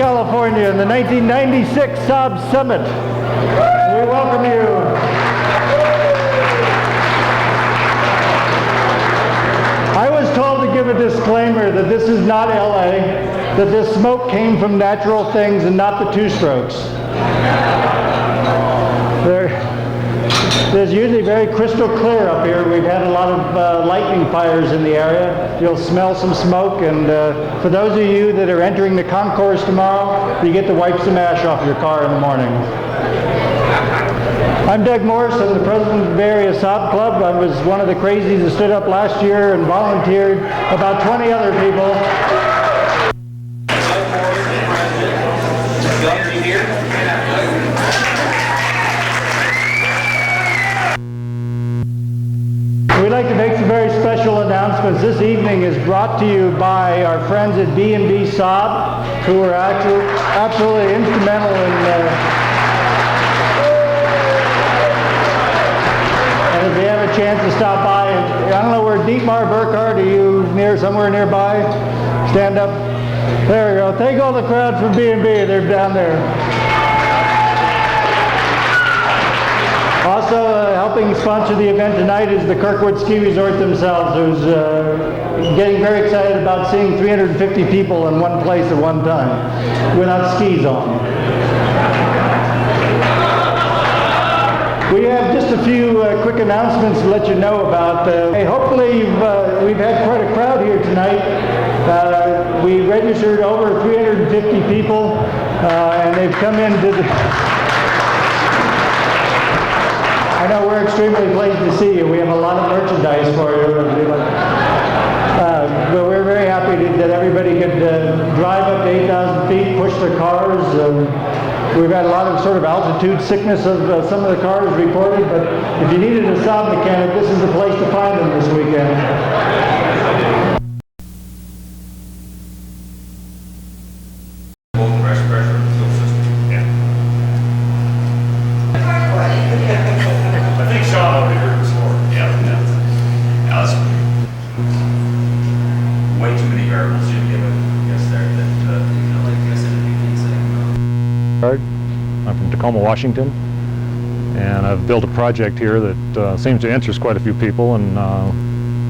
California in the 1996 Saab Summit. We welcome you. I was told to give a disclaimer that this is not LA, that this smoke came from natural things and not the two-strokes. There's usually very crystal clear up here. We've had a lot of lightning fires in the area. You'll smell some smoke, and for those of you that are entering the concourse tomorrow, you get to wipe some ash off your car in the morning. I'm Doug Morris. I'm the president of the Bay Area Saab Club. I was one of the crazies that stood up last year and volunteered about 20 other people. We'd like to make some very special announcements. This evening is brought to you by our friends at B&B Saab, who are absolutely instrumental in and if you have a chance to stop by, I don't know where Dietmar Burkhardt, are you somewhere nearby? Stand up. There we go. Thank all the crowd from B&B. They're down there. Also helping sponsor the event tonight is the Kirkwood Ski Resort themselves, who's getting very excited about seeing 350 people in one place at one time without skis on. We have just a few quick announcements to let you know about. Hey, hopefully we've had quite a crowd here tonight. We registered over 350 people, and they've come in to I know we're extremely pleased to see you. We have a lot of merchandise for you. But we're very happy that everybody could drive up to 8,000 feet, push their cars. We've had a lot of sort of altitude sickness of some of the cars reported, but if you needed a Saab mechanic, this is the place to find them this weekend. I'm from Tacoma, Washington, and I've built a project here that seems to interest quite a few people, and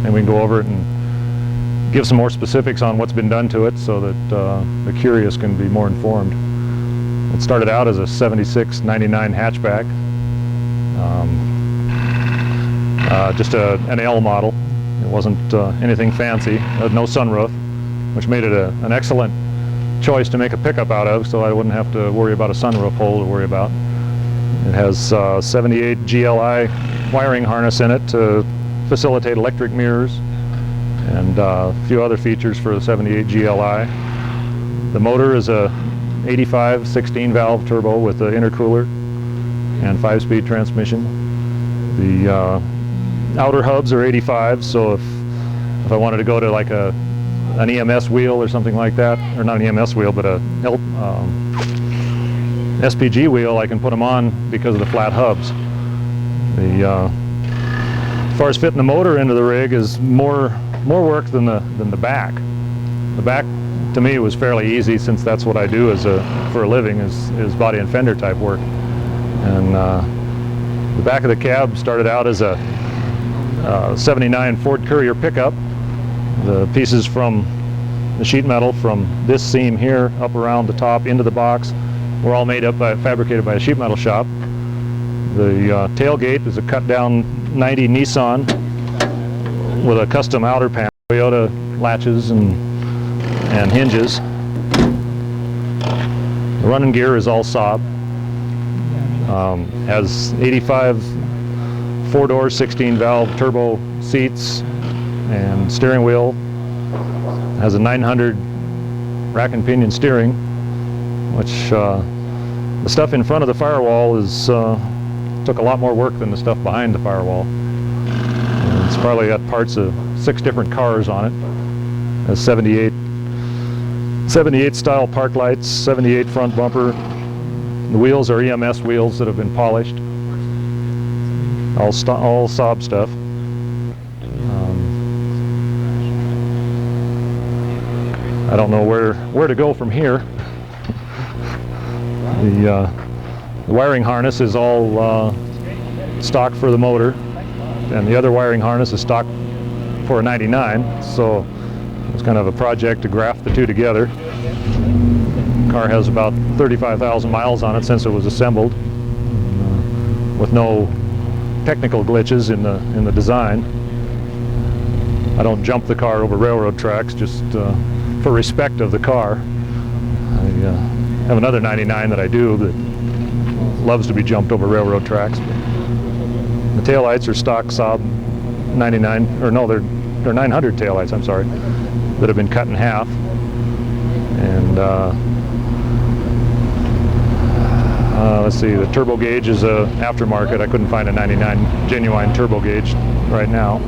we can go over it and give some more specifics on what's been done to it so that the curious can be more informed. It started out as a 76-99 hatchback, just an L model. It wasn't anything fancy. It had no sunroof, which made it an excellent choice to make a pickup out of, so I wouldn't have to worry about a sunroof hole to worry about. It has 78 GLI wiring harness in it to facilitate electric mirrors and a few other features for the 78 GLI. The motor is a 85 16-valve turbo with an intercooler and 5-speed transmission. The outer hubs are 85, so if I wanted to go to like an EMS wheel or something like that, or not an EMS wheel, but a SPG wheel, I can put them on because of the flat hubs. As far as fitting the motor into the rig is more work than the back. The back, to me, was fairly easy since that's what I do for a living is body and fender type work. And the back of the cab started out as a 79 Ford Courier pickup. The pieces from the sheet metal from this seam here up around the top into the box were all fabricated by a sheet metal shop. The tailgate is a cut down 90 Nissan with a custom outer panel, Toyota latches and hinges. The running gear is all Saab. Has 85 4-door 16-valve turbo seats and steering wheel. Has a 900 rack and pinion steering, which the stuff in front of the firewall took a lot more work than the stuff behind the firewall. And it's probably got parts of 6 different cars on it. Has 78 style park lights, 78 front bumper. The wheels are EMS wheels that have been polished. All Saab stuff. I don't know where to go from here. The wiring harness is all stock for the motor, and the other wiring harness is stock for a 99, so it was kind of a project to graft the two together. The car has about 35,000 miles on it since it was assembled, with no technical glitches in the design. I don't jump the car over railroad tracks just for respect of the car. I have another 99 that I do that loves to be jumped over railroad tracks. The taillights are stock Saab 99, or no, they're 900 taillights, I'm sorry, that have been cut in half. And let's see, the turbo gauge is a aftermarket. I couldn't find a 99 genuine turbo gauge right now.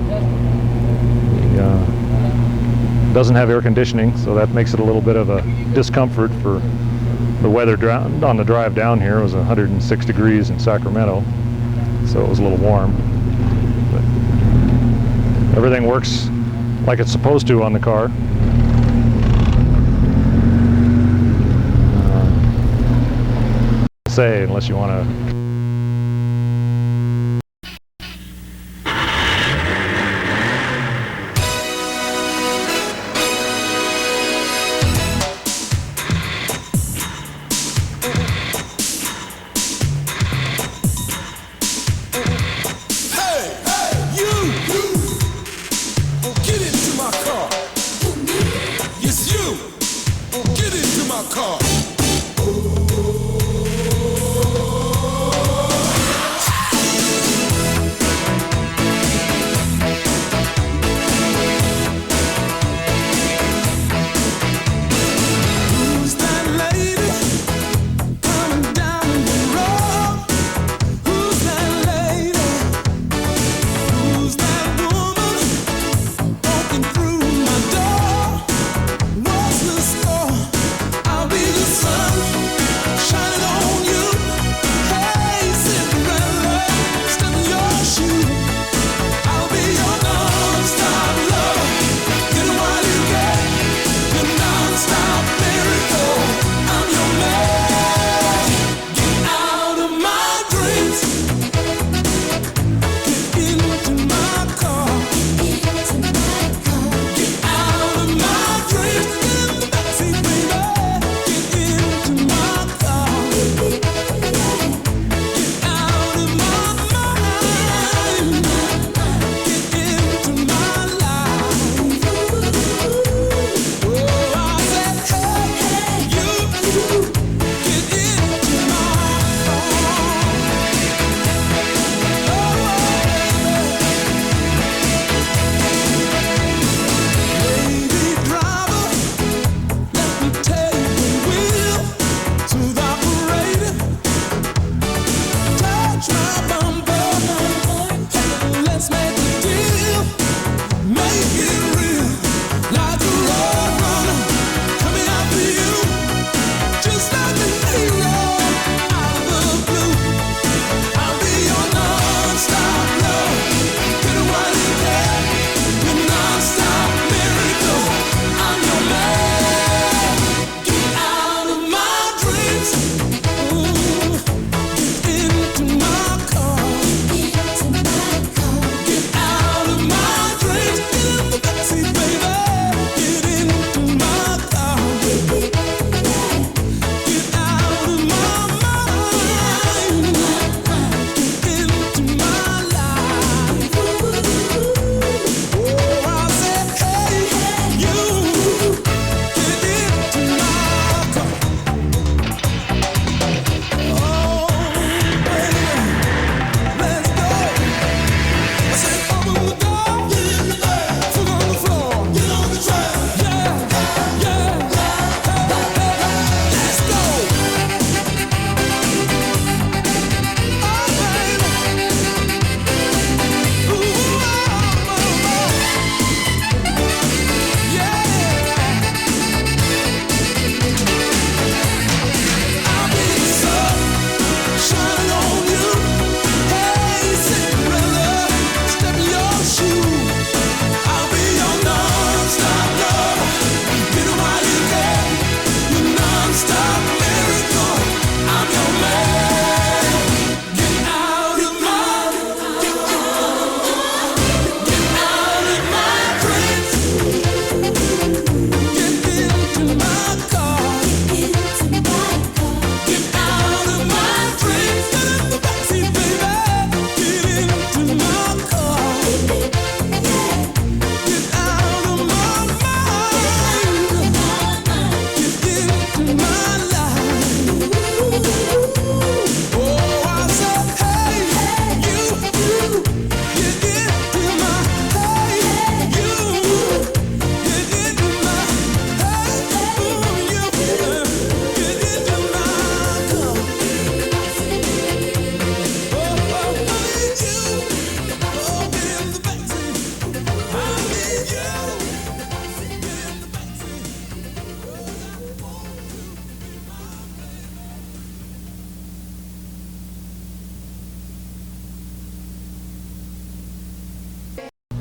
Doesn't have air conditioning, so that makes it a little bit of a discomfort for the weather. On the drive down here, it was 106 degrees in Sacramento, so it was a little warm. But everything works like it's supposed to on the car. Say, unless you want to I'll be the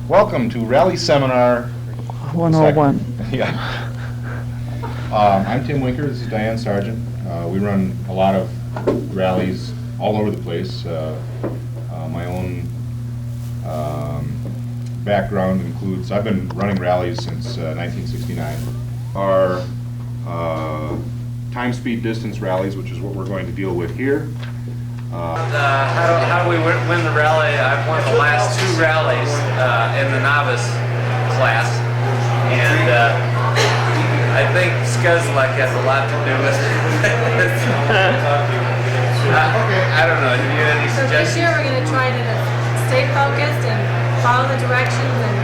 Welcome to Rally Seminar 101. Yeah. I'm Tim Winker, this is Diane Sargent. We run a lot of rallies all over the place. My own background includes, I've been running rallies since 1969. Our time, speed, distance rallies, which is what we're going to deal with here. How do we win the rally? I've won the last 2 rallies in the novice class, and I think Skuzlek has a lot to do with it. I don't know. Do you have any So this suggestions? year we're going to try to stay focused and follow the directions and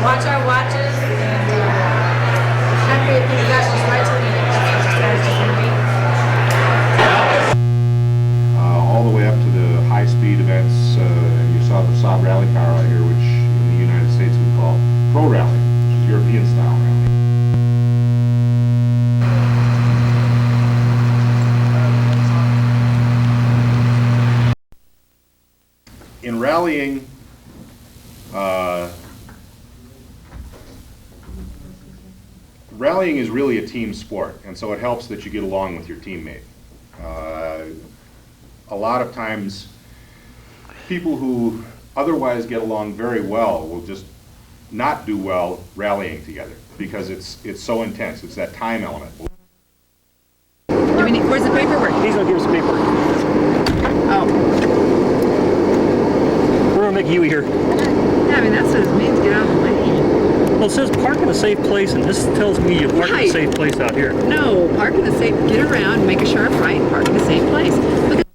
watch our watches and after things out just right to the end. That's what the strategy is going to be. All the way up to the high-speed events. You saw the saab rally car out here, which in the United States we call pro rally, which is European-style rally. In rallying, rallying is really a team sport, and so it helps that you get along with your teammate. A lot of times, people who otherwise get along very well will just not do well rallying together because it's so intense. It's that time element. Where's the paperwork? He's gonna give us the paperwork. Oh. We're gonna make you here. Yeah, I mean, that's what it means, get out of the lane. Well, it says park in a safe place, and this tells me you park in a Right. safe place out here. No, park in the safe, get around, make a sharp right, park in the safe place. Look at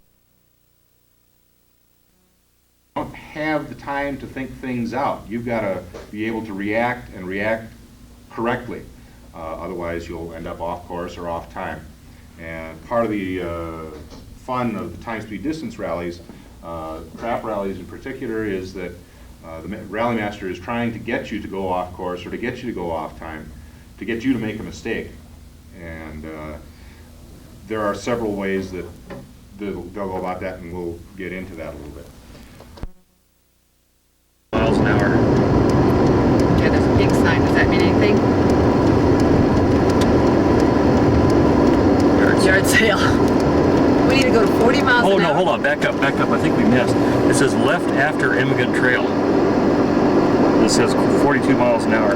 Don't have the time to think things out. You've got to be able to react and react correctly. Otherwise, you'll end up off course or off time. And part of the fun of the time, speed, distance rallies, crap rallies in particular, is that the rally master is trying to get you to go off course or to get you to go off time, to get you to make a mistake. And there are several ways that they'll go about that, and we'll get into that a little bit. Miles an hour. yeah, there's a big sign. Does that mean anything? Yard sale. We need to go to 40 miles Oh an no, hour. hold on, back up. I think we missed. It says left after Immigrant Trail. It says 42 miles an hour.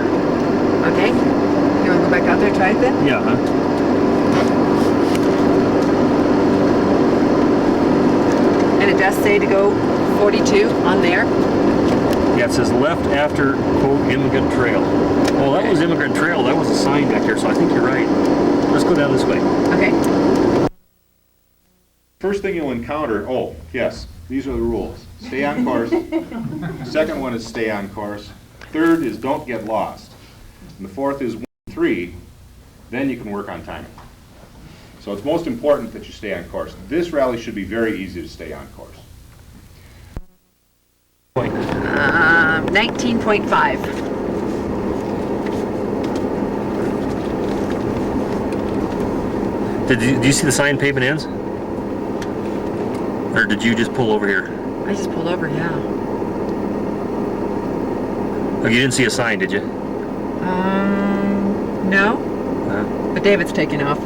Okay. You want to go back out there and try it then? Yeah, huh? And it does say to go 42 on there. Yeah, it says left after, quote, Immigrant Trail. Oh, that was Immigrant Trail. That was a sign back there, so I think you're right. Let's go down this way. Okay. First thing you'll encounter, oh, yes, these are the rules. Stay on course. Second one is stay on course. Third is don't get lost. And the fourth is 1, 3, then you can work on timing. So it's most important that you stay on course. This rally should be very easy to stay on course. 19.5. Do you see the sign pavement ends? Or did you just pull over here? I just pulled over, yeah. Oh, you didn't see a sign, did you? No. But David's taking off.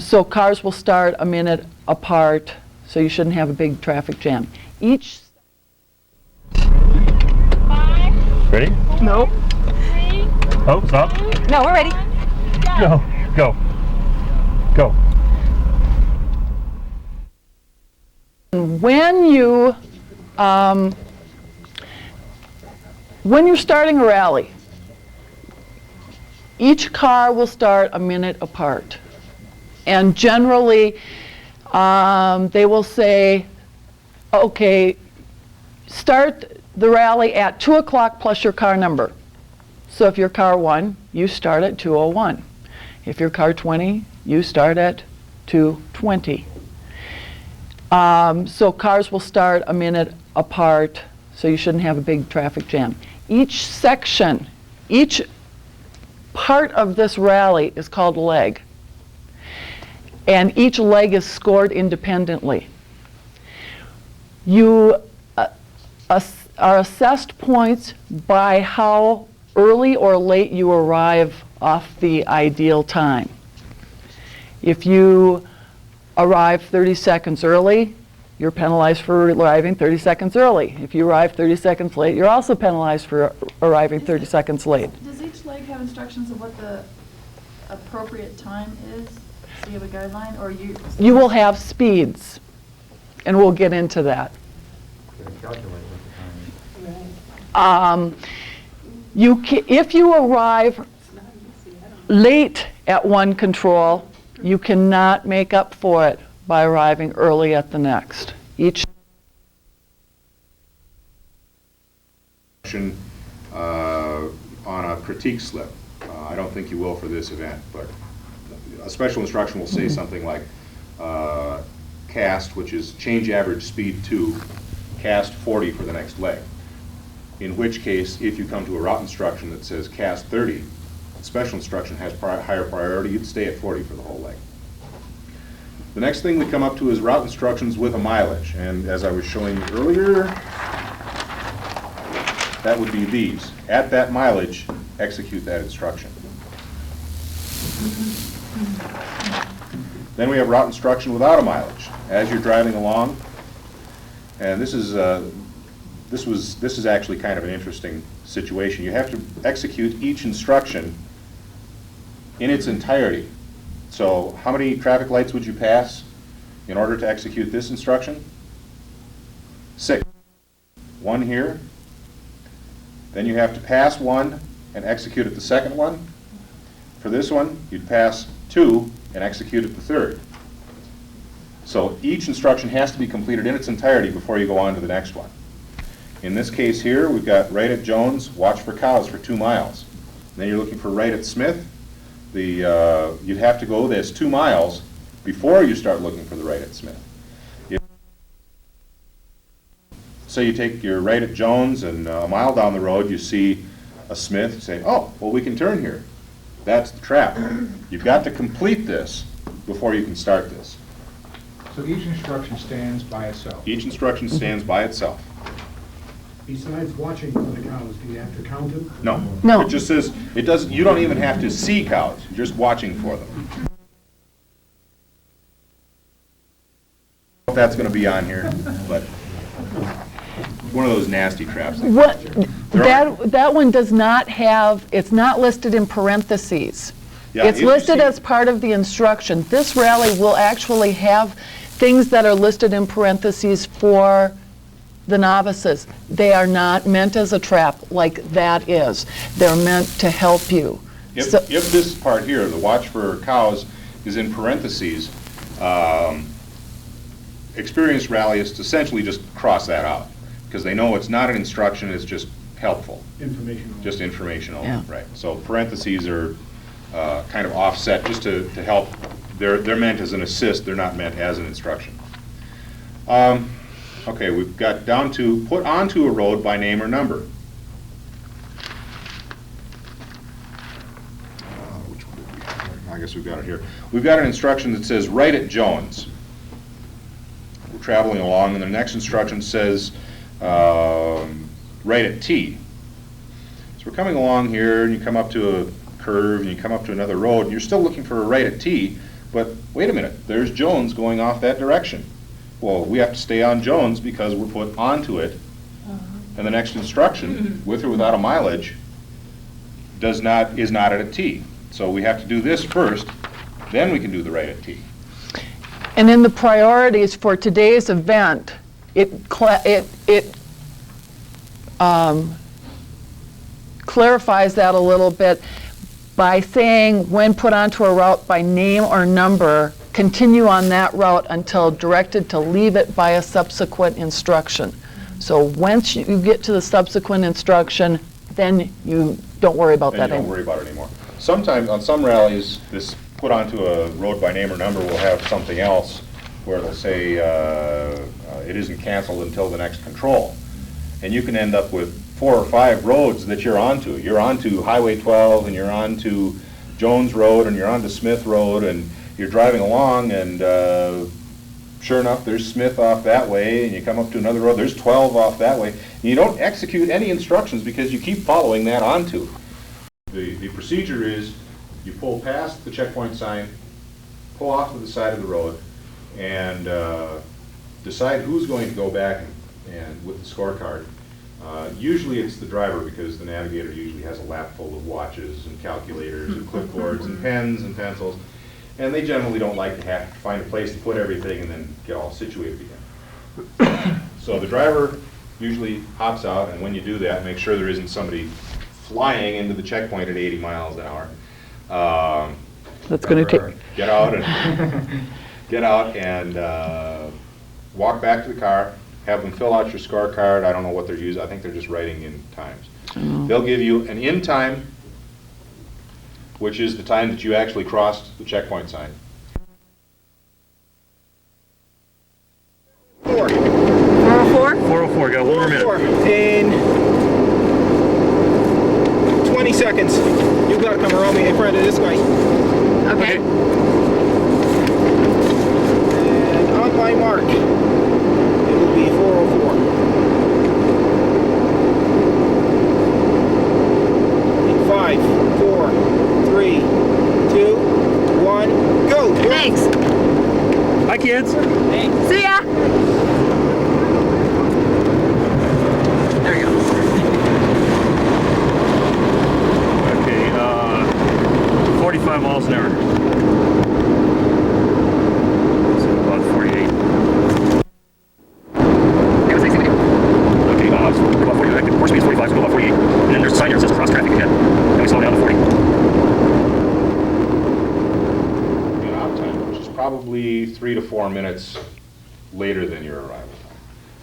So cars will start a minute apart, so you shouldn't have a big traffic jam. Each Ready? no, Oh, stop. No, we're ready. Go. Go. Go. when you're starting a rally, each car will start a minute apart, and generally they will say, okay, start the rally at 2 o'clock plus your car number. So if you're car 1, you start at 2:01. If you're car 20, you start at 2:20. So cars will start a minute apart, so you shouldn't have a big traffic jam. Each section, each part of this rally is called a leg. and each leg is scored independently. You are assessed points by how early or late you arrive off the ideal time. If you arrive 30 seconds early, you're penalized for arriving 30 seconds early. If you arrive 30 seconds late, you're also penalized for arriving 30 seconds late. Does each leg have instructions of what the appropriate time is? Do you have a guideline, or you? You will have speeds, and we'll get into that. If you arrive late at one control, you cannot make up for it by arriving early at the next. Each on a critique slip. I don't think you will for this event, but a special instruction will say something like cast, which is change average speed to cast 40 for the next leg. In which case, if you come to a route instruction that says cast 30, special instruction has higher priority, you'd stay at 40 for the whole leg. The next thing we come up to is route instructions with a mileage, and as I was showing you earlier, that would be these. At that mileage, execute that instruction. Then we have route instruction without a mileage. As you're driving along, and this is actually kind of an interesting situation. You have to execute each instruction in its entirety. So how many traffic lights would you pass in order to execute this instruction? 6. 1 here. Then you have to pass 1 and execute at the second one. For this one, you'd pass 2 and execute at the third. So each instruction has to be completed in its entirety before you go on to the next one. In this case here, we've got right at Jones, watch for cows for 2 miles. And then you're looking for right at Smith. You'd have to go this 2 miles before you start looking for the right at Smith. So you take your right at Jones, and a mile down the road you see a Smith, you say, oh, well, we can turn here. That's the trap. You've got to complete this before you can start this. So each instruction stands by itself? Each instruction stands by itself. Besides watching for the cows, do you have to count them? No. No. It just says, you don't even have to see cows, you're just watching for them. If that's going to be on here, but one of those nasty traps. That one does not have, it's not listed in parentheses. Yeah, It's if you listed see- as part of the instruction. This rally will actually have things that are listed in parentheses for the novices. They are not meant as a trap like that is. They're meant to help you. If So- this part here, the watch for cows, is in parentheses, experienced rallyists essentially just cross that out, because they know it's not an instruction, it's just helpful. Information. Just informational, Yeah. right. So parentheses are kind of offset just to help. They're meant as an assist, they're not meant as an instruction. Okay, we've got down to put onto a road by name or number. Which one did we have? I guess we've got it here. We've got an instruction that says right at Jones. We're traveling along, and the next instruction says right at T. So we're coming along here, and you come up to a curve, and you come up to another road, and you're still looking for a right at T, but wait a minute, there's Jones going off that direction. Well, we have to stay on Jones because we're put onto it, and the next instruction, with or without a mileage, is not at a T. So we have to do this first, then we can do the right at T. And in the priorities for today's event, it clarifies that a little bit by saying when put onto a route by name or number, continue on that route until directed to leave it by a subsequent instruction. So once you get to the subsequent instruction, then you don't worry about that Then you don't anymore. worry about it anymore. Sometimes, on some rallies, this put onto a road by name or number will have something else where it'll say it isn't canceled until the next control. And you can end up with 4 or 5 roads that you're onto. You're onto Highway 12, and you're onto Jones Road, and you're onto Smith Road, and you're driving along and sure enough, there's Smith off that way, and you come up to another road, there's 12 off that way. You don't execute any instructions because you keep following that onto. The procedure is you pull past the checkpoint sign, pull off to the side of the road, and decide who's going to go back and with the scorecard. Usually it's the driver, because the navigator usually has a lap full of watches and calculators and clipboards and pens and pencils, and they generally don't like to have to find a place to put everything and then get all situated again. So the driver usually hops out, and when you do that, make sure there isn't somebody flying into the checkpoint at 80 miles an hour. That's going to take... Get out and walk back to the car, have them fill out your scorecard. I don't know what they're using. I think they're just writing in times. They'll give you an in time, which is the time that you actually crossed the checkpoint sign. 404? 404, got one more minute. In 20 seconds. You gotta come around me in front of this guy. Okay. And on my mark, it will be 404. In 5, 4, 3, 2, 1, go! Thanks. Hi, kids. See ya. There you go. Okay, 45 miles an hour. So about 48. That was nice of you. Okay, so about 40. Of course, speed is 45, so go about 48. And then there's a sign here that says cross traffic ahead. Then we slow down to 40. Out time, which is probably 3 to 4 minutes later than your arrival time,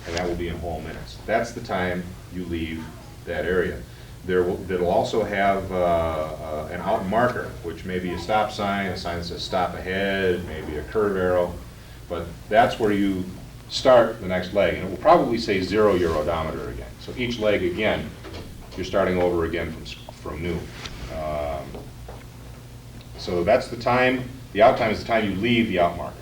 and that will be in whole minutes. That's the time you leave that area. That'll also have an out marker, which may be a stop sign, a sign that says stop ahead, maybe a curve arrow, but that's where you start the next leg, and it will probably say 0 your odometer again. So each leg again, you're starting over again from new. So that's the time. The out time is the time you leave the out marker.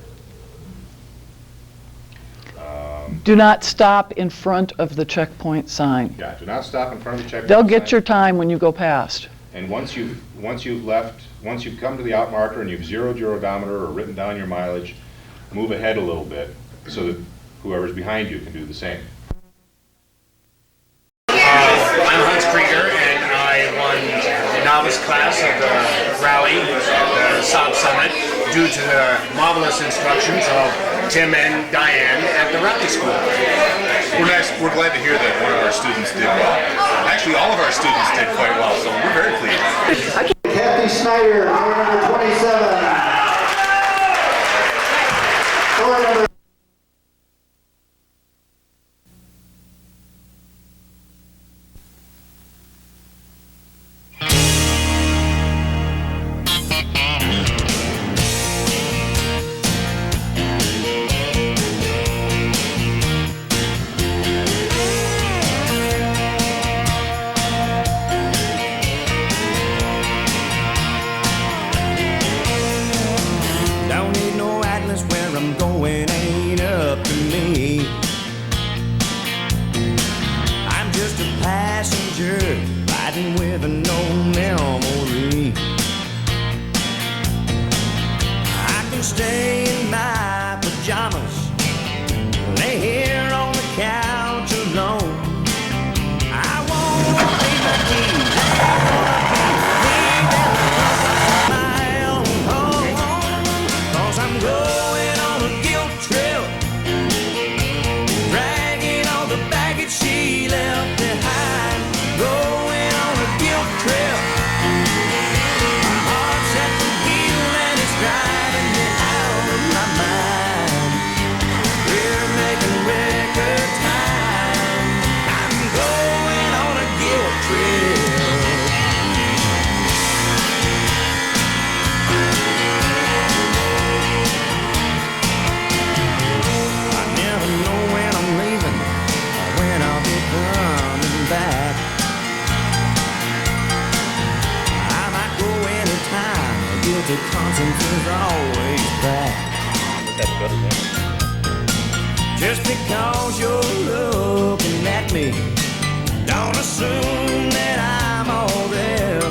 Do not stop in front of the checkpoint sign. Yeah, do not stop in front of the checkpoint They'll get sign. your time when you go past. And once you've come to the out marker and you've zeroed your odometer or written down your mileage, move ahead a little bit so that whoever's behind you can do the same. I'm Hans Krieger, and I won the novice class of the rally at the Saab Summit due to the marvelous instructions of Tim and Diane at the rally school. We're glad to hear that one of our students did well. Actually, all of our students did quite well, so we're very pleased. Kathy Snyder, door number 27. Door number Don't need no atlas, where I'm going ain't up to me. I'm just a passenger riding with no memory. I can stay in my pajamas, lay here on the couch alone. I won't leave my keys. I'm going on a guilt trip, dragging all the baggage she left behind. Going on a guilt trip, my heart's at the wheel and it's driving me out of my mind. guilty conscience is always back. Just because you're looking at me, don't assume that I'm all there.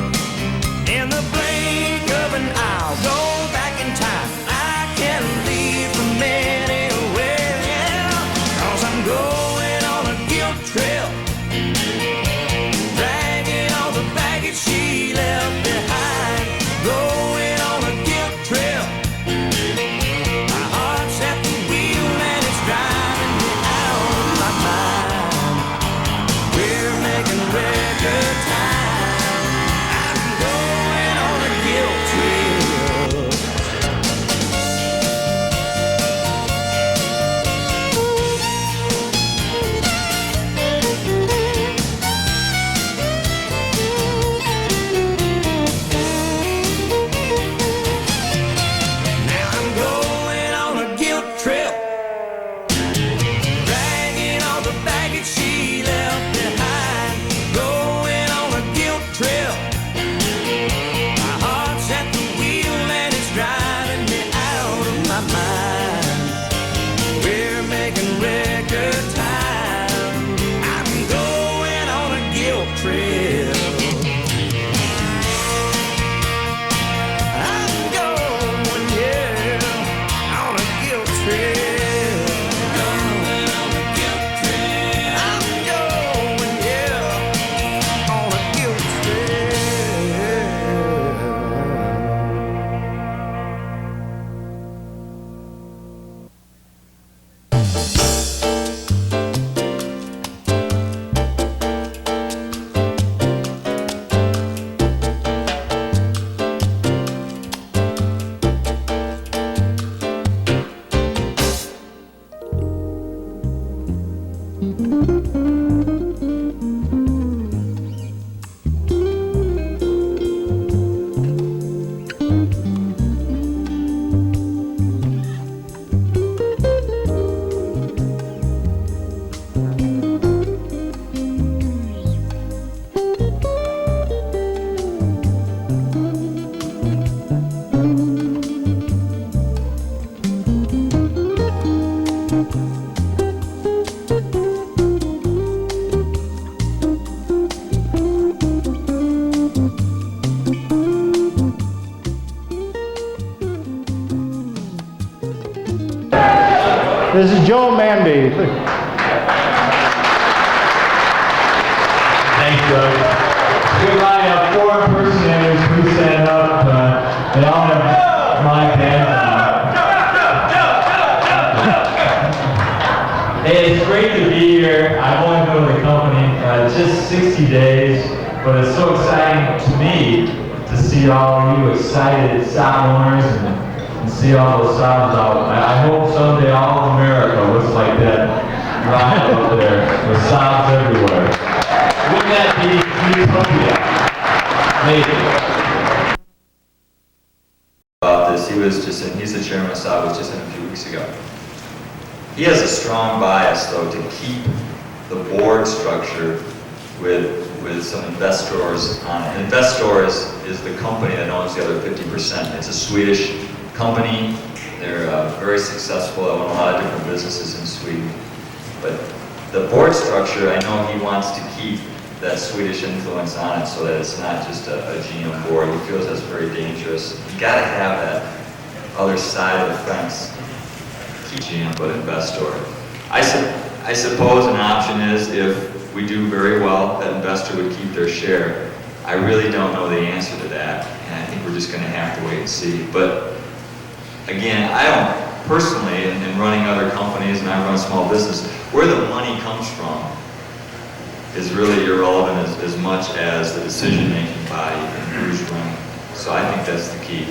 In the blink of an eye, I'll go back in time. I can leave from anywhere, yeah. 'Cause I'm going on a guilt trail, dragging all the baggage she left behind. Going on a guilt trail. My heart's at the wheel and it's driving me out of my mind. We're making record time. I'm going on a guilt trail. Now I'm going on a guilt trip, dragging all the baggage she left behind. Going on a guilt trip. My heart's at the wheel and it's driving me out of my mind. We're making record time. I'm going on a guilt trip. I'm going, yeah, on a guilt trip. Going on a guilt trip. I'm going, yeah, on a guilt trip. This is Joe Manby. Thanks, Doug. Good lineup, 4 impersonators, please stand up. They all have my pen. Hey, it's great to be here. I've only been with the company just 60 days, but it's so exciting to me to see all of you excited saab owners and see all those saabs out. I hope someday all of America looks like that line up there with saabs everywhere. Wouldn't that be utopia? Maybe. About this, he's the chairman of saab, was just in a few weeks ago. He has a strong bias, though, to keep the board structure with some investors on it. Investors is the company that owns the other 50%. It's a Swedish company. They're very successful. They own a lot of different businesses in Sweden. But the board structure, I know he wants to keep that Swedish influence on it so that it's not just a GM board. He feels that's very dangerous. You got to have that other side of the fence. Keep GM, but investor. I suppose an option is if we do very well, that investor would keep their share. I really don't know the answer to that, and I think we're just going to have to wait and see. But again, I don't personally, in running other companies, and I run a small business, where the money comes from is really irrelevant as much as the decision-making body and who's running. So I think that's the key.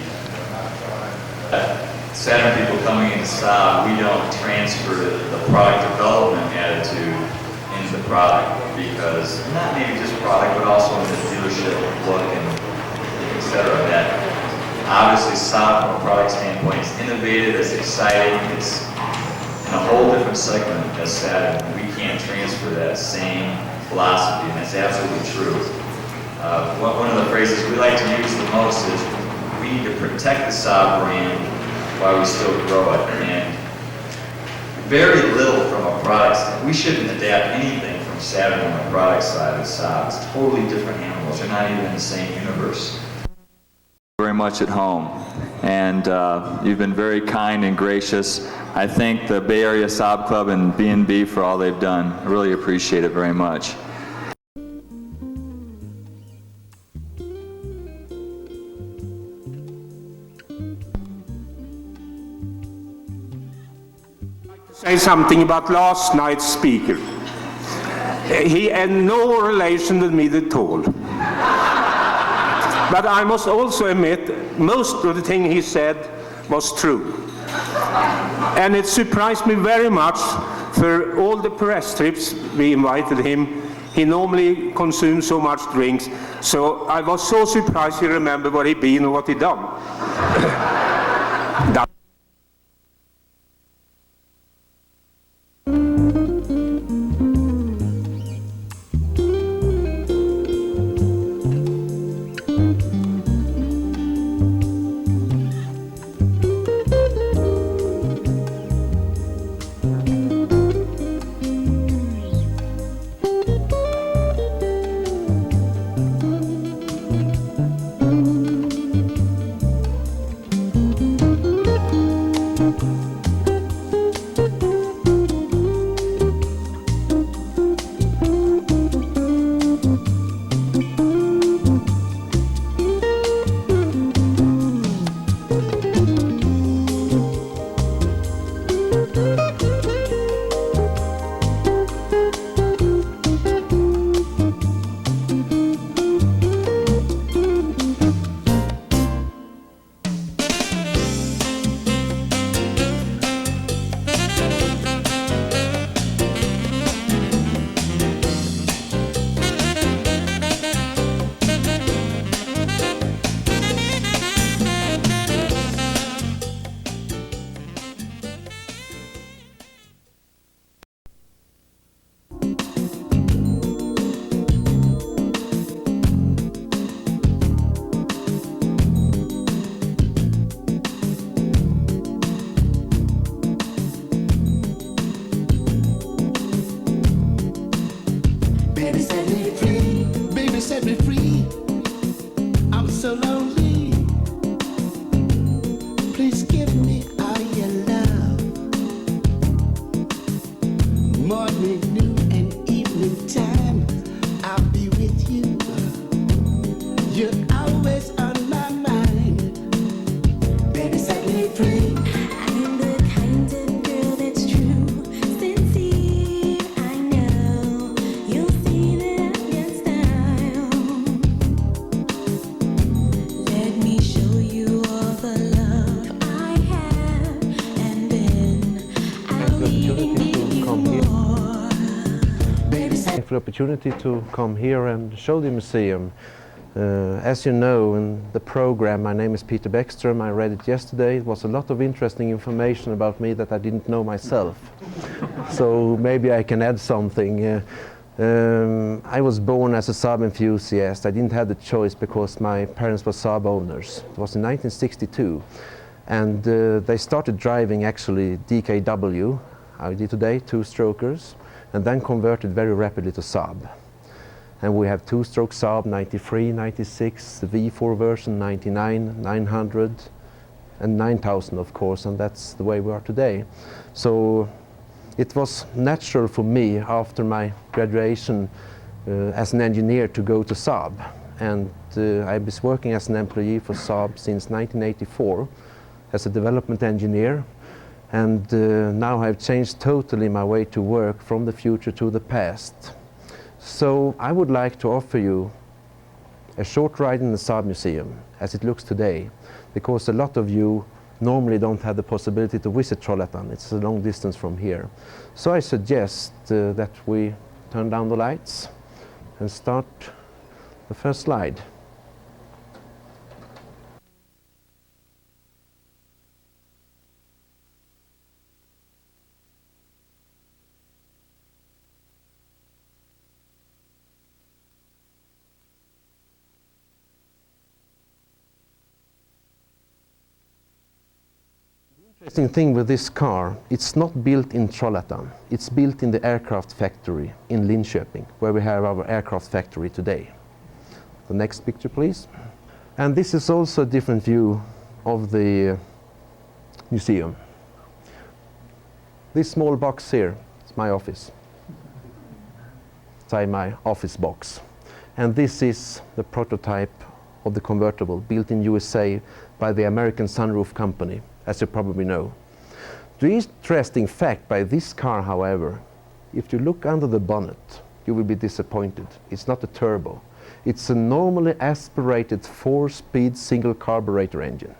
Saturn people coming into saab, we don't transfer the product development attitude into the product because, not maybe just product, but also in the dealership look and et cetera. That obviously saab from a product standpoint is innovative, it's exciting, it's in a whole different segment as Saturn. We can't transfer that same philosophy, and that's absolutely true. One of the phrases we like to use the most is, we we need to protect the Saab brand while we still grow it. And very little from a product side. We shouldn't adapt anything from Saturn on the product side of Saab. It's totally different animals. They're not even in the same universe. Very much at home, and you've been very kind and gracious. I thank the Bay Area Saab Club and B&B for all they've done. I really appreciate it very much. Say something about last night's speaker. He had no relation with me at all. But I must also admit, most of the thing he said was true. And it surprised me very much for all the press trips we invited him. He normally consumes so much drinks, so I was so surprised he remembered where he'd been and what he'd done. Set me free. I'm so lonely. Please give me all your love. Morning, noon, and evening time, I'll be with you. You're always on my mind. Baby, set me free. I'm the kind of girl that's true. Sincere, I know. You'll see that I'm your style. Let me show you all the love I have, and then I'll even give you more. Baby, Thank you for the opportunity to come here and show the museum. As you know, in the program, my name is Peter Bäckström. I read it yesterday. It was a lot of interesting information about me that I didn't know myself. So maybe I can add something. I was born as a Saab enthusiast. I didn't have the choice because my parents were Saab owners. It was in 1962. And they started driving actually DKW, Audi today, two-strokers, and then converted very rapidly to Saab. And we have two-stroke Saab 93, 96, the V4 version 99, 900, and 9000 of course, and that's the way we are today. So it was natural for me after my graduation as an engineer to go to Saab. And I've been working as an employee for Saab since 1984 as a development engineer. And now I've changed totally my way to work from the future to the past. So I would like to offer you a short ride in the Saab Museum as it looks today, because a lot of you normally don't have the possibility to visit Trollhättan. It's a long distance from here. So I suggest that we turn down the lights and start the first slide. Interesting thing with this car, it's not built in Trollhättan. It's built in the aircraft factory in Linköping, where we have our aircraft factory today. The next picture, please. And this is also a different view of the museum. This small box here is my office. Inside my office box. And this is the prototype of the convertible built in USA by the American Sunroof Company, as you probably know. The interesting fact by this car, however, if you look under the bonnet, you will be disappointed. It's not a turbo. It's a normally aspirated 4-speed single carburetor engine,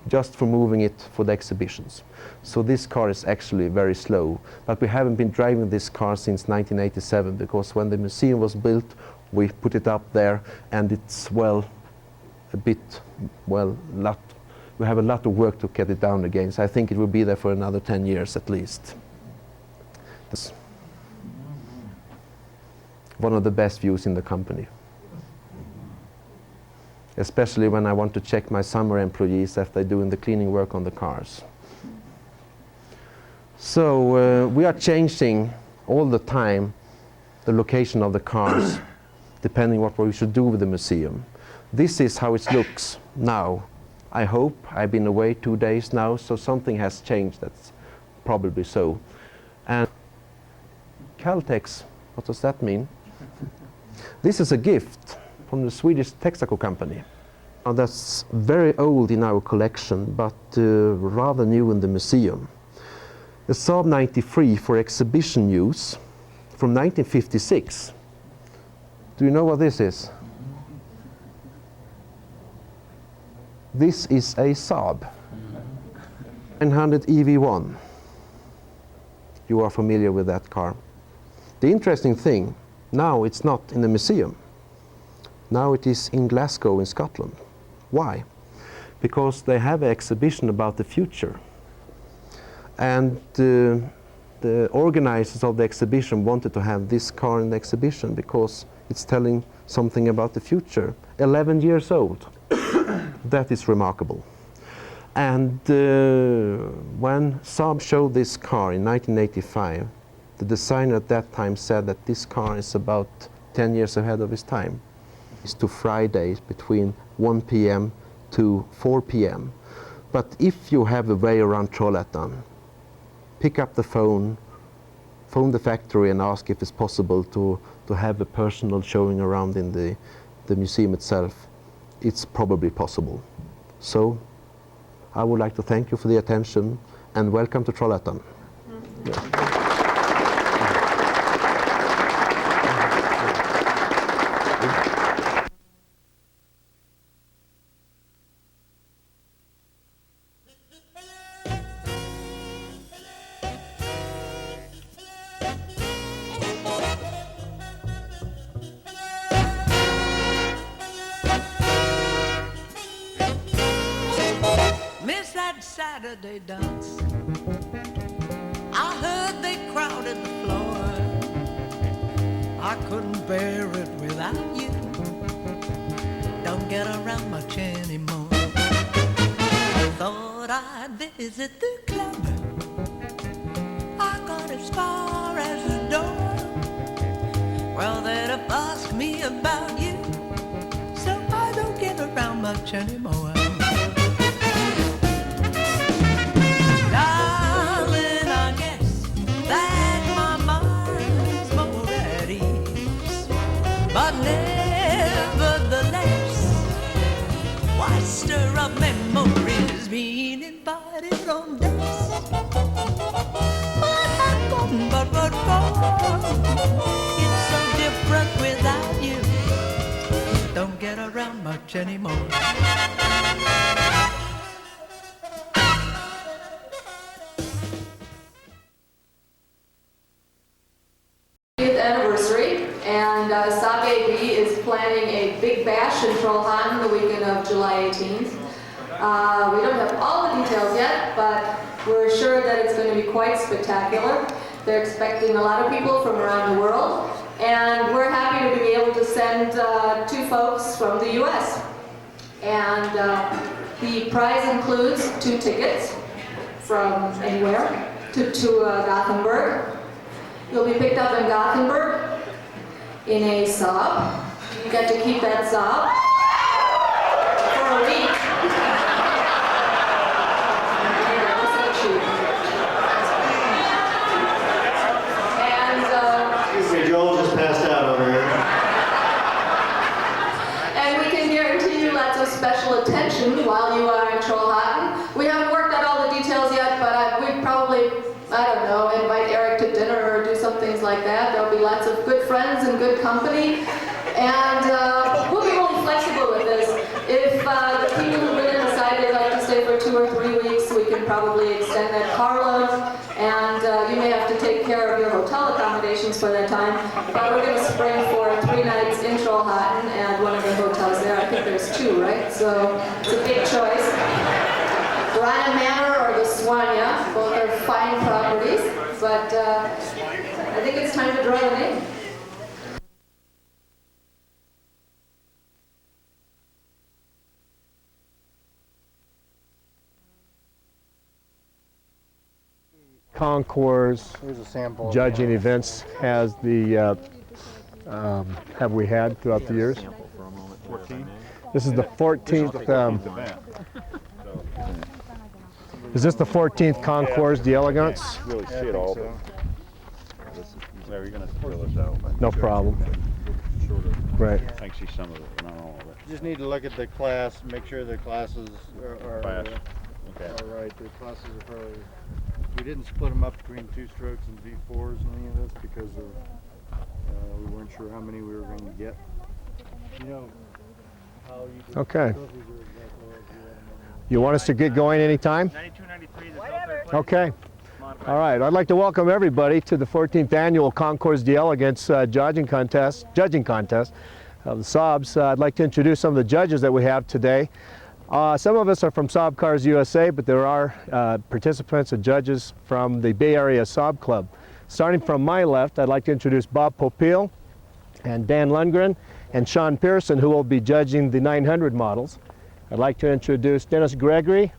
just for moving it for the exhibitions. So this car is actually very slow, but we haven't been driving this car since 1987, because when the museum was built, we put it up there, and it's, well, we have a lot of work to get it down again, so I think it will be there for another 10 years at least. That's one of the best views in the company. Especially when I want to check my summer employees if they're doing the cleaning work on the cars. So we are changing all the time the location of the cars depending what we should do with the museum. This is how it looks now. I hope. I've been away 2 days now, so something has changed. That's probably so. And Caltex, what does that mean? This is a gift from the Swedish Texaco company. Now that's very old in our collection, but rather new in the museum. A Saab 93 for exhibition use from 1956. Do you know what this is? This is a Saab 900 EV1. You are familiar with that car. The interesting thing, now it's not in the museum. Now it is in Glasgow in Scotland. Why? Because they have an exhibition about the future. And the organizers of the exhibition wanted to have this car in the exhibition because it's telling something about the future. 11 years old. That is remarkable. And when Saab showed this car in 1985, the designer at that time said that this car is about 10 years ahead of his time. It's to Fridays between 1 p.m. to 4 p.m. But if you have a way around Trollhättan, pick up the phone the factory and ask if it's possible to have a personal showing around in the museum itself. It's probably possible. So I would like to thank you for the attention and welcome to Trollhättan. Saturday dance. I heard they crowded the floor. I couldn't bear it without you. Don't get around much anymore. Thought I'd visit the club. I got as far as the door. Well, they'd have asked me about you, so I don't get around much anymore. But nevertheless, why stir up memories being invited on dates? What happened, but what for? It's so different without you. Don't get around much anymore. Anniversary, and Saab AB is planning a big bash in Trollhättan the weekend of July 18th. We don't have all the details yet, but we're sure that it's going to be quite spectacular. They're expecting a lot of people from around the world, and we're happy to be able to send 2 folks from the U.S. And The prize includes 2 tickets from anywhere to Gothenburg. You'll be picked up in Gothenburg in a saab. You get to keep that saab for a week. And Joel just passed out over here. And we can guarantee you lots of special attention while you are in Trollhättan. We haven't worked out all the details yet, but we'd probably, I don't know, invite Eric to dinner or do some things like that. There'll be lots of good friends and good company. And we'll be really flexible with this. If the people who really decide they'd like to stay for 2 or 3 weeks, we can probably extend that car load. And you may have to take care of your hotel accommodations for that time. But we're going to spring for 3 nights in Trollhättan and one of the hotels there. I think there's 2, right? So it's a big choice. Rana Manor or the Swanya, both are fine properties. But I think it's time to draw the name. Concours judging events has the have we had throughout the years? 14. This is the 14th. Is this the 14th Concours d'Elegance? Really see it all. You're going to fill this out. No problem. Right. I think see some of it, but not all of it. Just need to look at the class, make sure the classes are Class. Okay. all right. The classes are probably. We didn't split them up between 2-strokes and V4s and any of this because of we weren't sure how many we were going to get. You know how you do Okay. trophies are exactly like you had them. You want us to get going anytime? 92, 93. Okay. All right. I'd like to welcome everybody to the 14th annual Concours d'Elegance judging contest of the Saabs. I'd like to introduce some of the judges that we have today. Some of us are from Saab Cars USA, but there are participants and judges from the Bay Area Saab Club. Starting from my left, I'd like to introduce Bob Popeil and Dan Lundgren and Sean Pearson, who will be judging the 900 models. I'd like to introduce Dennis Gregory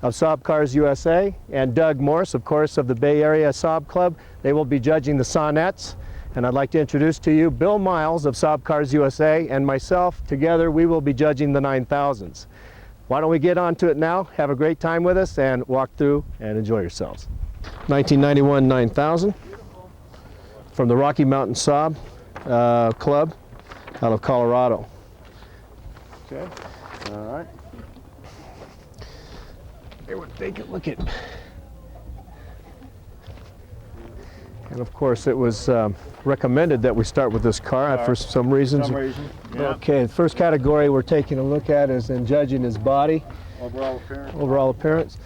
of Saab Cars USA and Doug Morse, of course, of the Bay Area Saab Club. They will be judging the Sonnets. And I'd like to introduce to you Bill Miles of Saab Cars USA and myself. Together, we will be judging the 9000s. Why don't we get on to it now, have a great time with us, and walk through and enjoy yourselves. 1991 9000 from the Rocky Mountain Saab Club out of Colorado. Okay. All right. They would take a look at. And of course, it was recommended that we start with this car for some reasons. Yeah. Okay, the first category we're taking a look at is in judging his body. Overall appearance. Overall appearance.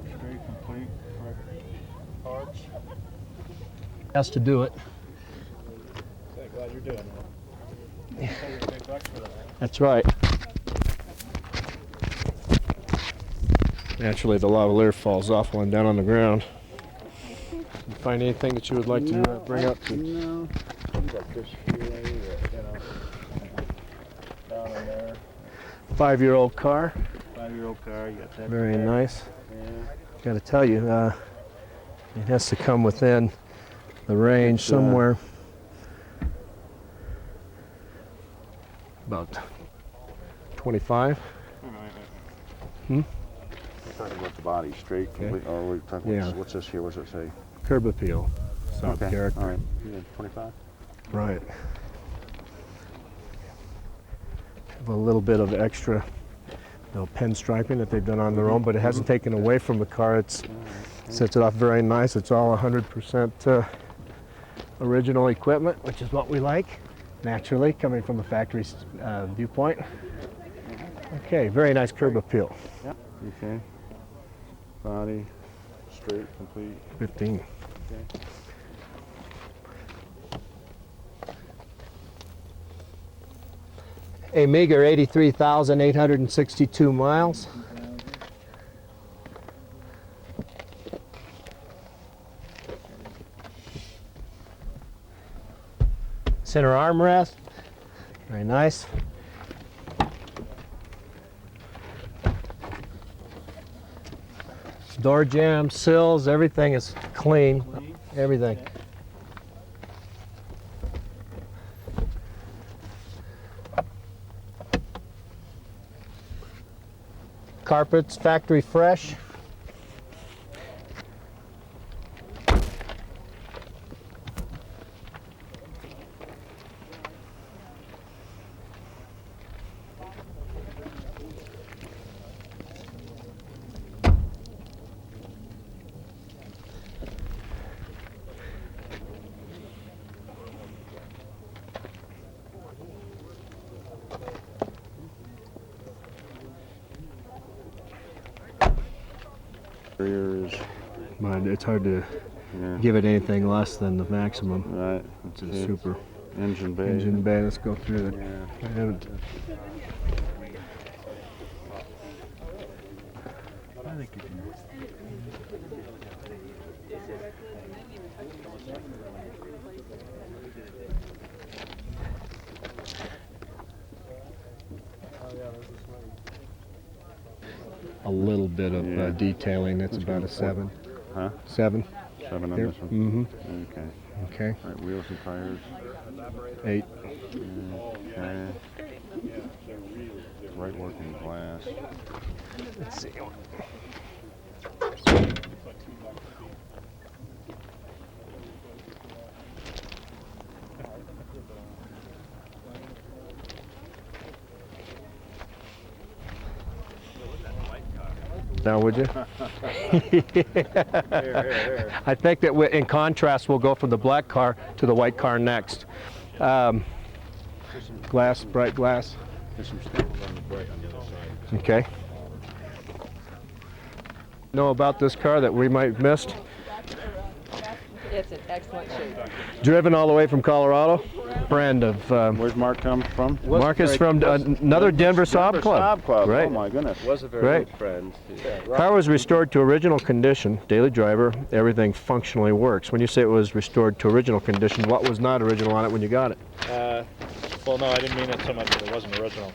Straight, complete, correct parts. Has to do it. Glad you're doing that. That's right. Naturally, the lavalier falls off when down on the ground. You find anything that you would like to bring up? No. You got this here, down in there. 5-year-old car. 5-year-old car. You got that. Very back. nice. Yeah. Got to tell you, it has to come within the range somewhere. About 25. We're talking about the body, straight, complete, or we're talking, what's this here, what's it say? Curb appeal, soft character. All right, 25? Right. Have a little bit of extra pen striping that they've done on their own, but it hasn't taken away from the car. It sets it off very nice. It's all 100% original equipment, which is what we like, naturally, coming from a factory viewpoint. Okay, very nice curb appeal. Yep. Okay. Body, straight, complete. 15. Okay. A meager 83,862 miles. Center armrest, very nice. Door jam, sills, everything is clean. Everything. Carpets, factory fresh. But it's hard to give it anything less than the maximum. Right. It's a super engine bay. Engine bay. Let's go through it. I haven't. I think you can. A little bit of detailing. That's about a 7. Huh? 7. 7 on Here. this one? Mm-hmm. Okay. Okay. All right, wheels and tires? 8. Okay. Right working glass. Let's see. Now, would you? I think that in contrast, we'll go from the black car to the white car next. Glass, bright glass. There's some staples on the bright on the other side. Okay. Know about this car that we might have missed? It's in excellent shape. Driven all the way from Colorado. Friend of. Where's Mark come from? Mark is from another Denver Saab Club. Right. Right. Oh my goodness. Was a very good friend. Car was restored to original condition. Daily driver. Everything functionally works. When you say it was restored to original condition, what was not original on it when you got it? Well, no, I didn't mean it so much that it wasn't original.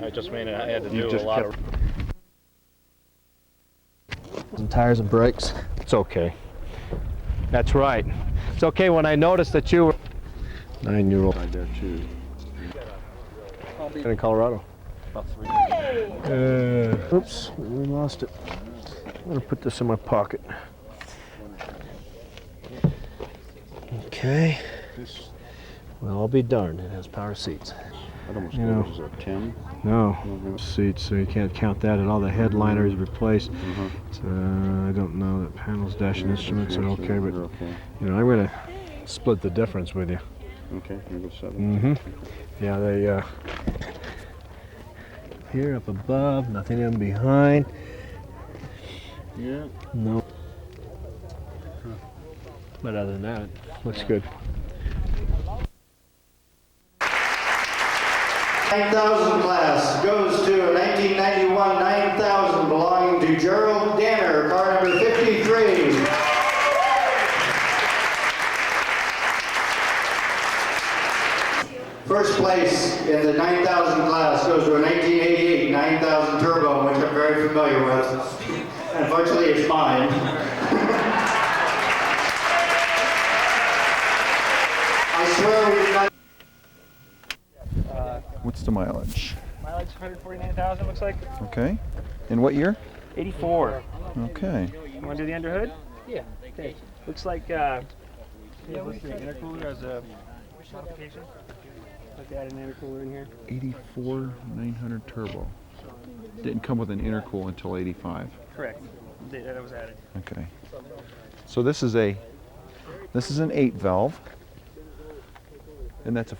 I just mean I had to do a lot of. Some tires and brakes. It's okay. That's right. It's okay when I noticed that you were 9-year-old. Right there too. In Colorado. About 3. Oops, we lost it. I'm gonna put this in my pocket. Okay. Well, I'll be darned. It has power seats. That almost You know, goes as a 10. No, seats, so you can't count that at all. The headliner is replaced. So, I don't know that panels, dash, and instruments are okay, but you know, I'm gonna split the difference with you. Okay, here goes 7. Mm-hmm. Yeah, they here up above, nothing in behind. Yeah. No. But other than that, it looks good. 9,000 class goes to a 1991 9000 belonging to Gerald Danner, car number 53. First place in the 9000 class goes to a 1988 9000 Turbo, which I'm very familiar with. Unfortunately, it's mine. I swear we did not. What's the mileage? Mileage 149,000 looks like. Okay. In what year? 84. Okay. You want to do the underhood? Yeah. Okay. Looks like yeah, what's the intercooler as a modification? Like add an intercooler in here. 84 900 turbo. Didn't come with an intercool until 85. Correct. That was added. Okay. So this is an 8 valve. And that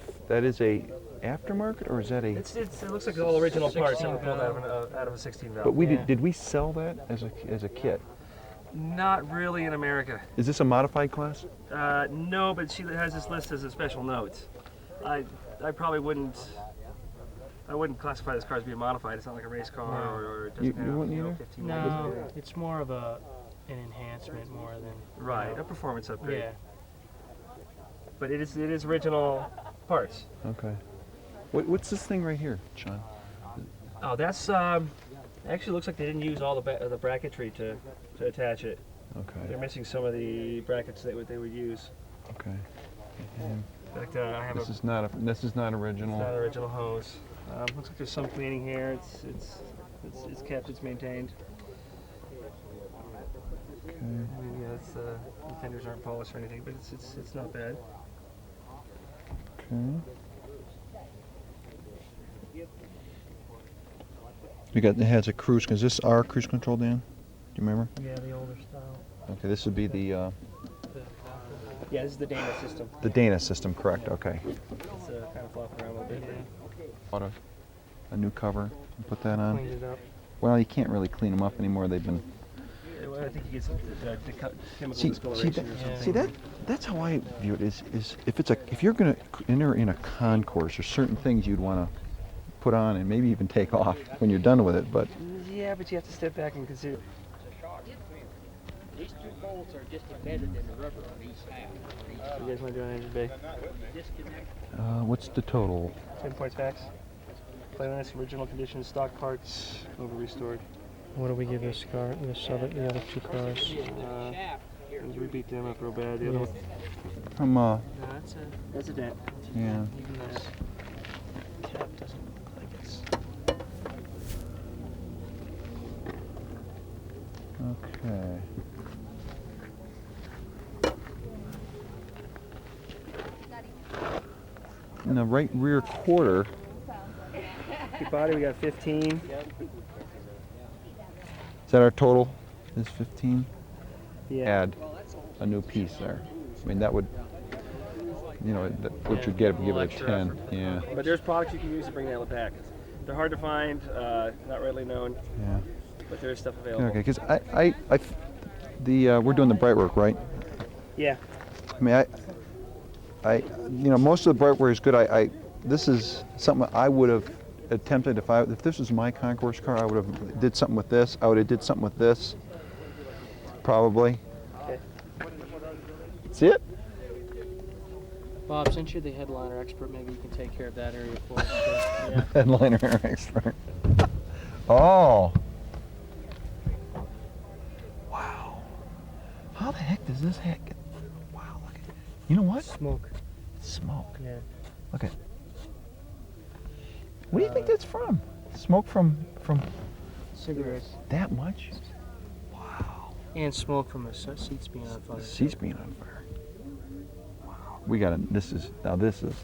is a aftermarket, or is that a? It looks like all original parts that were pulled out of a 16 valve. But did we sell that as a kit? Not really in America. Is this a modified class? No, but she has this list as a special note. I probably wouldn't. I wouldn't classify this car as being modified. It's not like a race car, or it doesn't have wouldn't either? 15 No, it's more of an enhancement more than right, a performance upgrade. Yeah. But it is original parts. Okay. What's this thing right here, Sean? Oh, that's Actually, looks like they didn't use all the bracketry to attach it. Okay. They're missing some of the brackets that they would use. Okay. In fact, I have This is not original. It's not original hose. Looks like there's some cleaning here. It's kept. It's maintained. Okay. I mean, yeah, the fenders aren't polished or anything, but it's not bad. Okay. It has a cruise. Is this our cruise control, Dan? Do you remember? Yeah, the older style. Okay, this would be the. Yeah, this is the Dana system. The Dana system, correct? Okay. It's kind of flopping around a little bit. Bought a new cover and put that on. Cleaned it up. Well, you can't really clean them up anymore. They've been. Yeah, well, I think you get some chemical See, discoloration or something. that's how I view it. Is if you're going to enter in a concourse, there's certain things you'd want to put on and maybe even take off when you're done with it. But yeah, but you have to step back and consider. These two bolts are just embedded in the rubber on each half. You guys want to do an engine bay? what's the total? 10 points max. Cleanliness, original condition, stock parts, over restored. What do we give this car, the other two cars? We beat them up real bad. The other one. From No, that's a dent. Yeah. Even this cap doesn't look like it's. Okay. In the right rear quarter. Your body, we got 15. Is that our total? Is 15? Yeah. Add a new piece there. I mean, that would, you know, what you'd get if you give it a 10. Yeah. But there's products you can use to bring that back. They're hard to find, not readily known. Yeah. But there's stuff available. Okay, because we're doing the bright work, right? Yeah. I mean, you know, most of the bright work is good. This is something I would have attempted if this was my concourse car. I would have did something with this. I would have did something with this, probably. Okay. See it? Bob, since you're the headliner expert, maybe you can take care of that area for us. Yeah. Headliner expert. Oh. Wow. How the heck does this heck? Wow, look at it. You know what? Smoke. Smoke. Yeah. Look at. What do you think that's from? Smoke from cigarettes. That much? And smoke from the seats being on fire. Seats being on fire. Wow. We got to. This is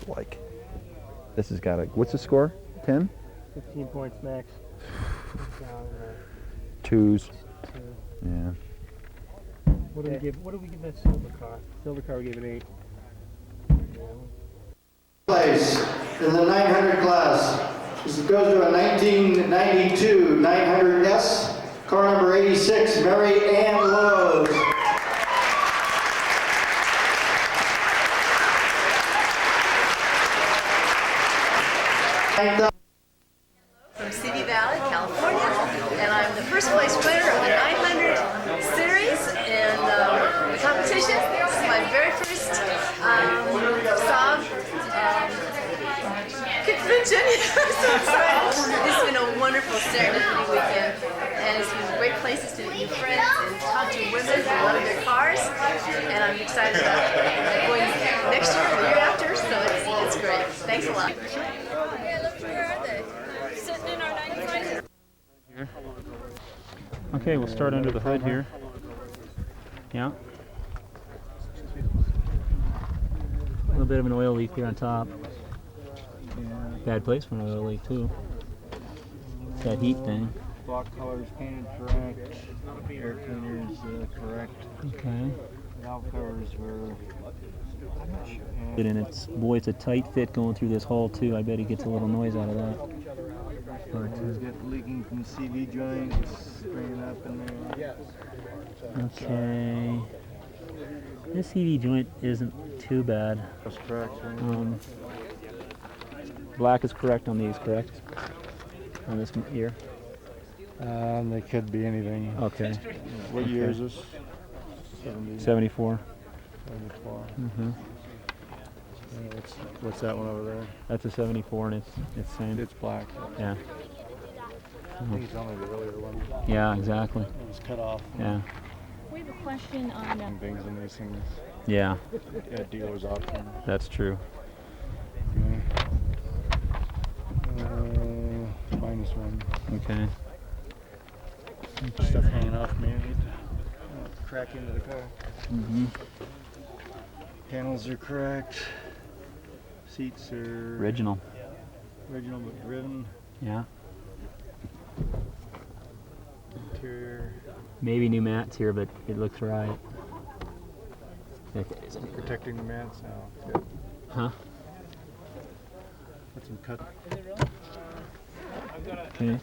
like. This has got a. What's the score? 10? 15 points max. Twos. Two. Yeah. What do we give that silver car? Silver car we gave an 8. Place in the 900 class. This goes to a 1992 900S, car number 86, Mary Ann Lowe's. From CV Valley, California, and I'm the first place winner of the 900 series in the competition. This is my very first saab convention. I'm so excited. It's been a wonderful serendipity weekend, and it's been great places to meet new friends and talk to women who love their cars, and I'm excited about going next year and the year after, so it's great. Thanks a lot. Okay, we'll start under the hood here. Yeah. A little bit of an oil leak here on top. Bad place for an oil leak too. It's that heat thing. Block colors painted correct. Air cleaners correct. Okay. Valve covers were. I'm not sure. And it's, boy, it's a tight fit going through this hole too. I bet he gets a little noise out of that. It's got leaking from the CV joint, it's spraying up in there. Okay. This CV joint isn't too bad. That's correct, right? Black is correct on these, correct? On this ear? They could be anything. Okay. What year is this? 74. 74. Mm-hmm. What's that one over there? That's a 74 and it's same. It's black. Yeah. I think it's only the earlier one. Yeah, exactly. It was cut off. Yeah. We have a question on. And things in these things. Yeah. At dealers' auction. That's true. -1. Okay. Stuff hanging off me. Crack into the car. Mm-hmm. Panels are cracked. Seats are Original. Original but driven. Yeah. Interior. Maybe new mats here, but it looks right. Protecting the mats now. Good. Huh? Put some cut. Okay.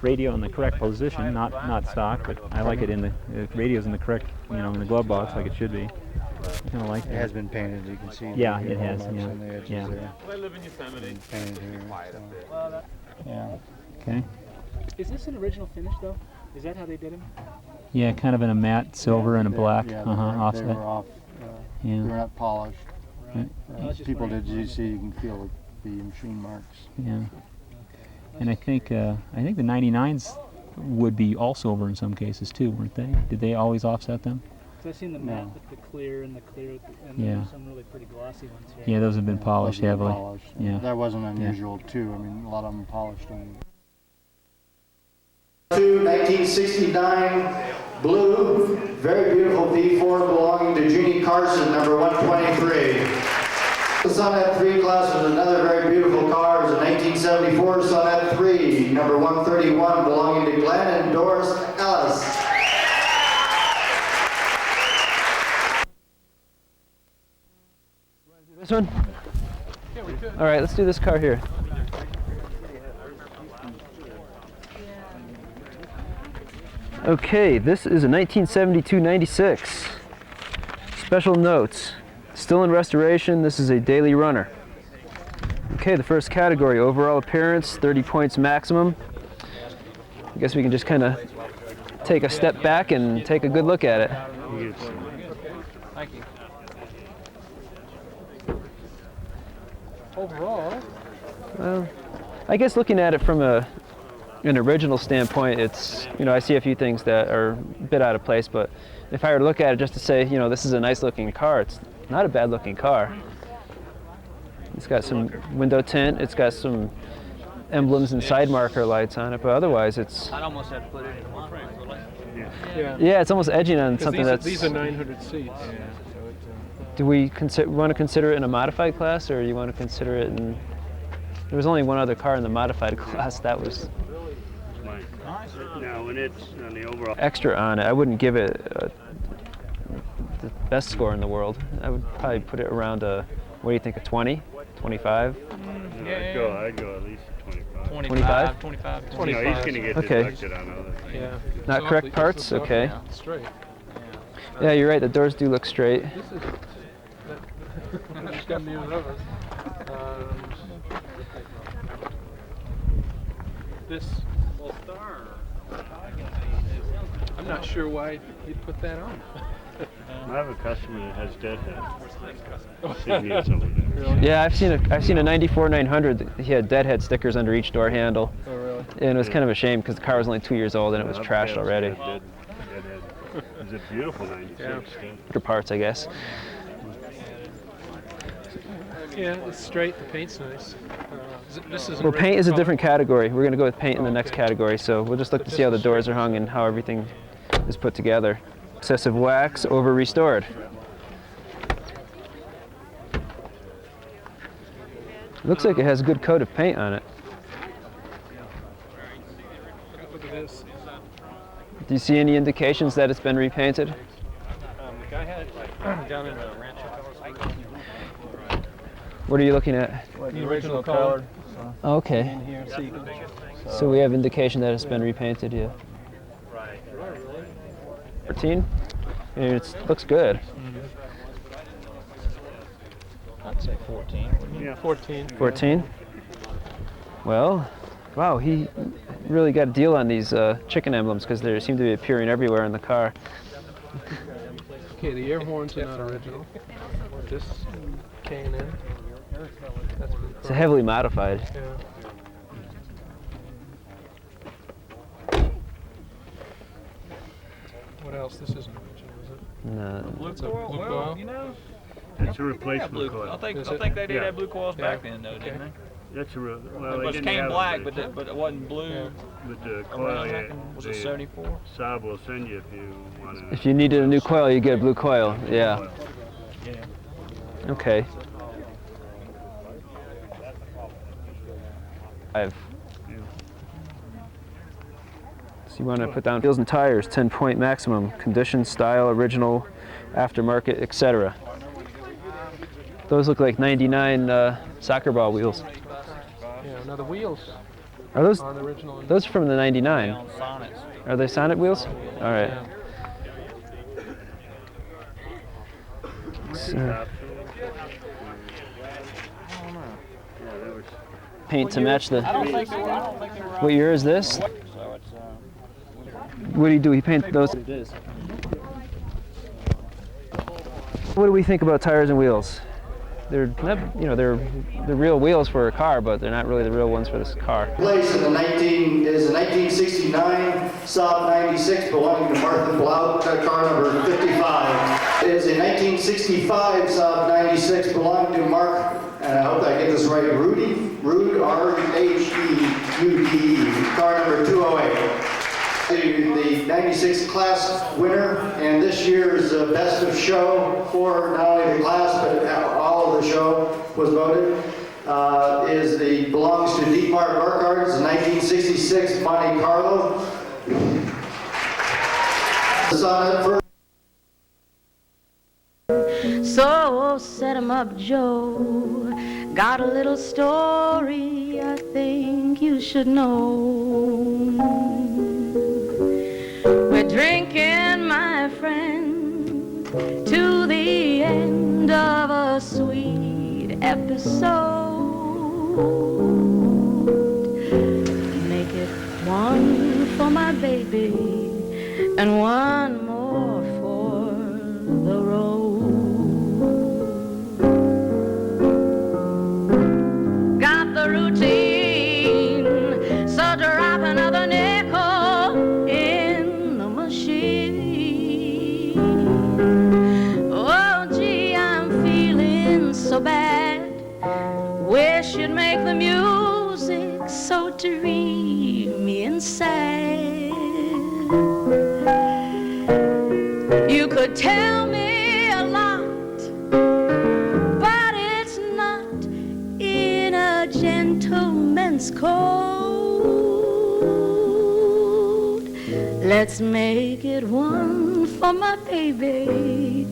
Radio in the correct position, not stock, but I like it in the radio's in the correct, in the glove box like it should be. I kind of like that. It has been painted, you can see. Yeah, the it has. marks Yeah. on the edges Yeah. there. Painted here. So. Yeah. Okay. Is this an original finish though? Is that how they did him? Yeah, kind of in a matte silver and a black. Yeah, offset. they were off. Yeah. They were not polished. Right. People did GC, you can feel the machine marks. Yeah. And I think the 99s would be all silver in some cases too, weren't they? Did they always offset them? So I've seen the matte with the clear and and Yeah. there's some really pretty glossy ones here. Yeah, those have been polished heavily. Yeah. That wasn't Yeah. unusual too. I mean, a lot of them polished them. 1969 blue, very beautiful V4 belonging to Jeannie Carson, number 123. The Sonnet 3 class is another very beautiful car. It was a 1974 Sonnet 3, number 131, belonging to Glenn and Doris Ellis. This one? All right, let's do this car here. Okay, this is a 1972-96. Special notes. Still in restoration, this is a daily runner. Okay, the first category, overall appearance, 30 points maximum. I guess we can just kind of take a step back and take a good look at it. Thank you. Overall, Well, I guess looking at it from an original standpoint, it's, I see a few things that are a bit out of place, but if I were to look at it just to say, this is a nice looking car, it's not a bad looking car. It's got some window tint, it's got some emblems and side marker lights on it, but otherwise it's, I'd almost have to put it in one frame. yeah, it's almost edging on something that's... These are 900 seats. Do we want to consider it in a modified class, or you want to consider it in... There was only one other car in the modified class that was No, when it's on the overall. extra on it. I wouldn't give it the best score in the world. I would probably put it around a, what do you think, a 20, 25? I'd go at least 25. 25? 25. No, he's going to get Okay. deducted on other things. Yeah. Not correct parts? Okay. Straight. Yeah, you're right. The doors do look straight. This is. Just got me nervous. This. I'm not sure why you put that on. I have a customer that has deadhead. Yeah, I've seen a 94 900. He had deadhead stickers under each door handle. Oh, really? And it was kind of a shame because the car was only 2 years old and it was trashed already. It's a beautiful 96. For parts, I guess. Yeah, it's straight. The paint's nice. This is Well, paint is a different category. We're going to go with paint in the next category, so we'll just look to see how the doors are hung and how everything is put together. Excessive wax, over restored. Looks like it has a good coat of paint on it. Look at this. Do you see any indications that it's been repainted? The guy had down in the Rancho Palos. What are you looking at? The original color. Okay. In here, so you can. So we have indication that it's been repainted, yeah. 14? I mean, it looks good. I'd say 14. Yeah, 14. 14? Well, wow, he really got a deal on these chicken emblems because they seem to be appearing everywhere in the car. Okay, the air horns are not original. This K&N. It's heavily modified. Yeah. else. This isn't original, is it? No. Blue It's a coil? blue Well, coil? you know, It's a replacement blue coil. I Is think it? they did Yeah. have blue coils back Yeah. then, though, didn't they? That's a real, Well, well, it they was didn't came have black, the- but it wasn't blue. With the coil, Around, yeah, was it the 74? Saab will send you if you want to. If you needed a new coil, you get a blue coil. Yeah. Yeah. Okay. So you want to put down wheels and tires, 10-point maximum, condition, style, original, aftermarket, etc. Those look like 99 soccer ball wheels. Yeah, now the wheels Are those aren't original. those are from the 99? On Sonnets. Are they Sonnet wheels? All right. Yeah. So, paint to match the. I don't think they were What year is this? So it's, What do you do? He paint those. it is. What do we think about tires and wheels? They're not, they're real wheels for a car, but they're not really the real ones for this car. Place in the 1969 Saab 96 belonging to Martha Blount, car number 55. It is a 1965 Saab 96 belonging to Mark, and I hope I get this right, Rude, R-H-E-U-D-E, car number 208. The 96 class winner, and this year's best of show for not only the class but all of the show was voted, belongs to Dietmar Burkhardt, 1966 Monte Carlo. So set 'em up, Joe. Got a little story I think you should know. We're drinking, my friend, to the end of a sweet episode. Make it one for my baby and one more for the road. Got the routine, so drop another nickel in the machine. Oh gee, I'm feeling so bad. Wish you'd make the music so dreamy and sad. You could tell me a lot, but it's not in a gentleman's code. Let's make it one for my baby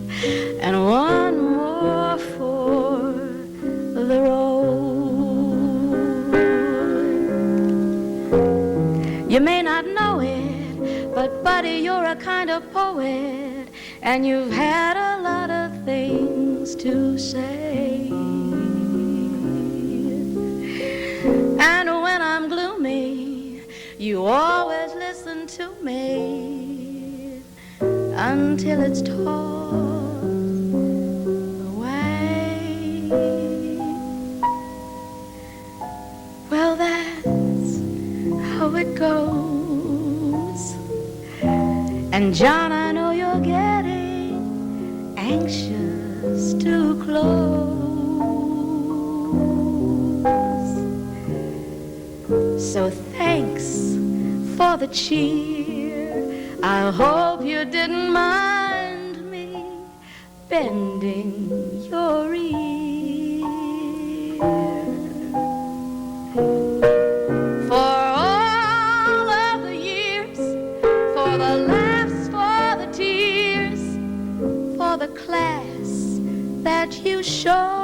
and one more for the road. You may not know it, but buddy, you're a kind of poet, and you've had a lot of things to say. And when I'm gloomy, you always listen to me until it's taught away. Well, that's how it goes. And John, I know you're getting anxious to close. So thanks for the cheer. I hope you didn't mind me bending your ear. For all of the years, for the laughs, for the tears, for the class that you showed.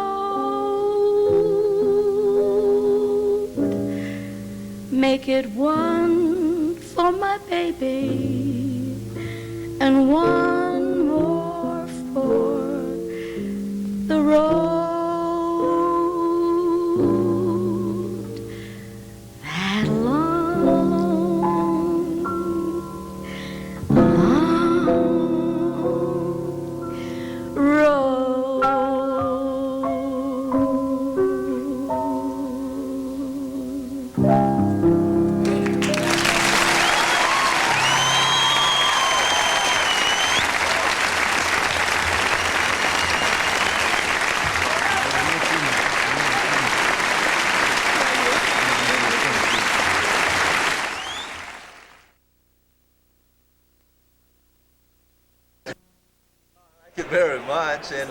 Make it one for my baby and one more for the road. That long, long road. very much, and